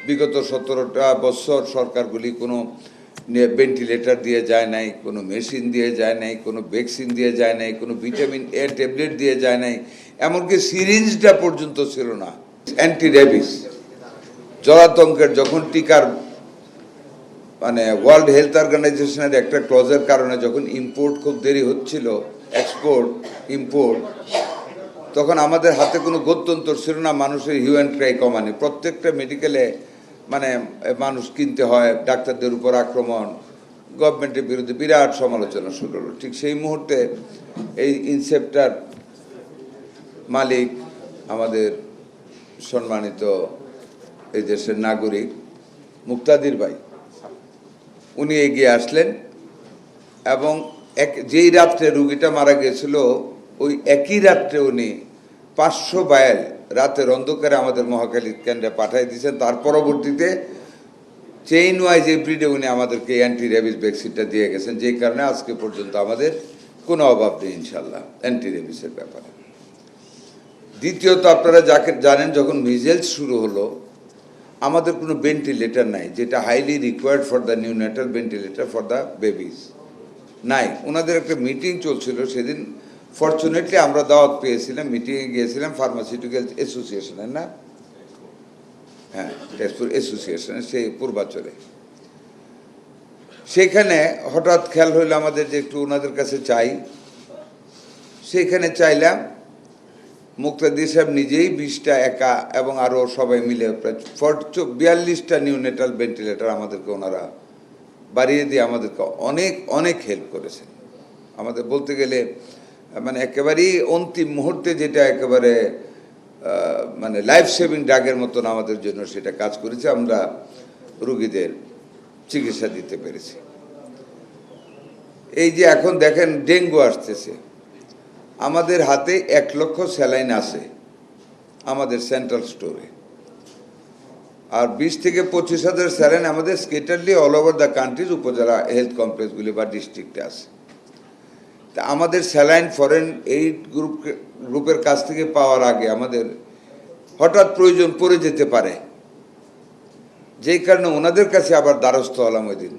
বিগত 17টা বছর সরকারগুলি কোনো ভেন্টিলেটর দিয়ে যায় নাই, কোনো মেশিন দিয়ে যায় নাই, কোনো ভ্যাকসিন দিয়ে যায় নাই, কোনো ভিটামিন এ ট্যাবলেট দিয়ে যায় নাই, এমনকি সিরিঞ্জটা পর্যন্ত ছিল না। অ্যান্টি রেবিস জলাতঙ্কের যখন টিকার মানে ওয়ার্ল্ড হেলথ অর্গানাইজেশনের একটা ক্লজের কারণে যখন ইম্পোর্ট খুব দেরি হচ্ছিল, এক্সপোর্ট ইম্পোর্ট, তখন আমাদের হাতে কোনো গত্যন্তর ছিল না মানুষের হিউ অ্যান্ড ক্রাই কমানি। প্রত্যেকটা মেডিকেলে মানে মানুষ কিনতে হয়, ডাক্তারদের উপর আক্রমণ, গভর্নমেন্টের বিরুদ্ধে বিরাট সমালোচনা শুরু হলো। ঠিক সেই মুহূর্তে এই ইনসেপ্টার মালিক আমাদের সম্মানিত এই দেশের নাগরিক মুক্তাদির ভাই, উনি এগিয়ে আসলেন এবং যেই রাত্রে রুগীটা মারা গিয়েছিল ওই একই রাত্রে উনি 500 ভায়েল রাতের অন্ধকারে আমাদের মহাখালী কেন্দ্রে পাঠিয়ে দিয়েছেন। তার পরবর্তীতে চেইন ওয়াইজ এভরিডে উনি আমাদেরকে অ্যান্টি রেবিস ভ্যাকসিনটা দিয়ে গেছেন, যেই কারণে আজকে পর্যন্ত আমাদের কোনো অভাব নেই ইনশাল্লাহ অ্যান্টি রেবিসের ব্যাপারে। দ্বিতীয়ত, আপনারা যাকে জানেন, যখন মিজেলস শুরু হলো আমাদের কোনো ভেন্টিলেটর নাই, যেটা highly required for the neonatal ventilator for the babies নাই। ওনাদের একটা মিটিং চলছিল সেদিন, ফরচুনেটলি আমরা দাওয়াত পেয়েছিলাম, মিটিংয়ে গিয়েছিলাম ফার্মাসিউটিক্যাল অ্যাসোসিয়েশনের, না হ্যাঁ তেজপুর অ্যাসোসিয়েশনের সেই পূর্বাচলে। সেখানে হঠাৎ খেয়াল হইলো আমাদের যে একটু ওনাদের কাছে চাই, সেইখানে চাইলাম মুক্তাদির সাহেব নিজেই 20টা একা এবং আরও সবাই মিলে প্রায় 42টা নিউনেটাল ভেন্টিলেটর আমাদেরকে ওনারা বাড়িয়ে দিয়ে আমাদেরকে অনেক অনেক হেল্প করেছেন। আমাদের বলতে গেলে মানে একেবারেই অন্তিম মুহূর্তে যেটা একেবারে মানে লাইফ সেভিং ড্রাগের মতন আমাদের জন্য সেটা কাজ করেছে, আমরা রুগীদের চিকিৎসা দিতে পেরেছি। এই যে এখন দেখেন ডেঙ্গু আসতেছে, আমাদের হাতে 1 লক্ষ স্যালাইন আছে আমাদের সেন্ট্রাল স্টোরে, আর 20 থেকে 25 হাজার স্যালাইন আমাদের স্কেটারলি অল ওভার দ্য কান্ট্রিজ উপজেলা হেলথ কমপ্লেক্সগুলি বা ডিস্ট্রিক্টে আছে। তা আমাদের স্যালাইন ফরেন এইড গ্রুপের কাছ থেকে পাওয়ার আগে আমাদের হঠাৎ প্রয়োজন পড়ে যেতে পারে, যেই কারণে ওনাদের কাছে আবার দ্বারস্থ হলাম। ওই দিন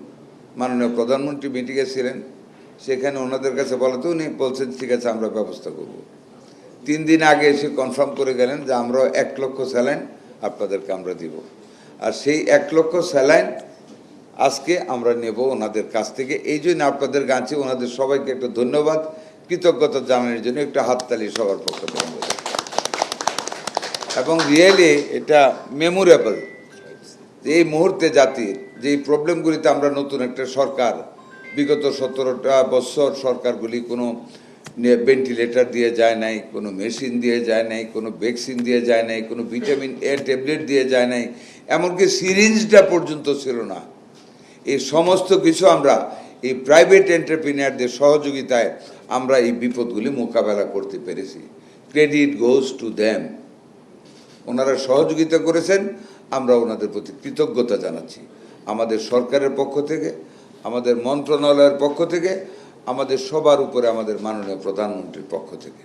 মাননীয় প্রধানমন্ত্রী মিটিংয়ে ছিলেন, সেখানে ওনাদের কাছে বলাতে উনি বলছেন ঠিক আছে আমরা ব্যবস্থা করব। 3 দিন আগে এসে কনফার্ম করে গেলেন যে আমরা 1 লক্ষ স্যালাইন আপনাদেরকে আমরা দিব, আর সেই 1 লক্ষ স্যালাইন আজকে আমরা নেব ওনাদের কাছ থেকে। এই জন্য আপনাদের কাছে ওনাদের সবাইকে একটু ধন্যবাদ, কৃতজ্ঞতা জানানোর জন্য একটা হাততালি সবার পক্ষ থেকে। এবং রিয়েলি এটা মেমোরেবল, এই মুহূর্তে জাতির যে প্রবলেমগুলিতে আমরা নতুন একটা সরকার, বিগত 17টা বছর সরকারগুলি কোনো ভেন্টিলেটর দিয়ে যায় নাই, কোনো মেশিন দিয়ে যায় নাই, কোনো ভ্যাকসিন দিয়ে যায় নাই, কোনো ভিটামিন এ ট্যাবলেট দিয়ে যায় নাই, এমনকি সিরিঞ্জটা পর্যন্ত ছিল না। এই সমস্ত কিছু আমরা এই প্রাইভেট এন্টারপ্রিনিয়ারদের সহযোগিতায় আমরা এই বিপদগুলি মোকাবেলা করতে পেরেছি। Credit goes to them. ওনারা সহযোগিতা করেছেন, আমরা ওনাদের প্রতি কৃতজ্ঞতা জানাচ্ছি। আমাদের সরকারের পক্ষ থেকে, আমাদের মন্ত্রণালয়ের পক্ষ থেকে, আমাদের সবার উপরে আমাদের মাননীয় প্রধানমন্ত্রীর পক্ষ থেকে।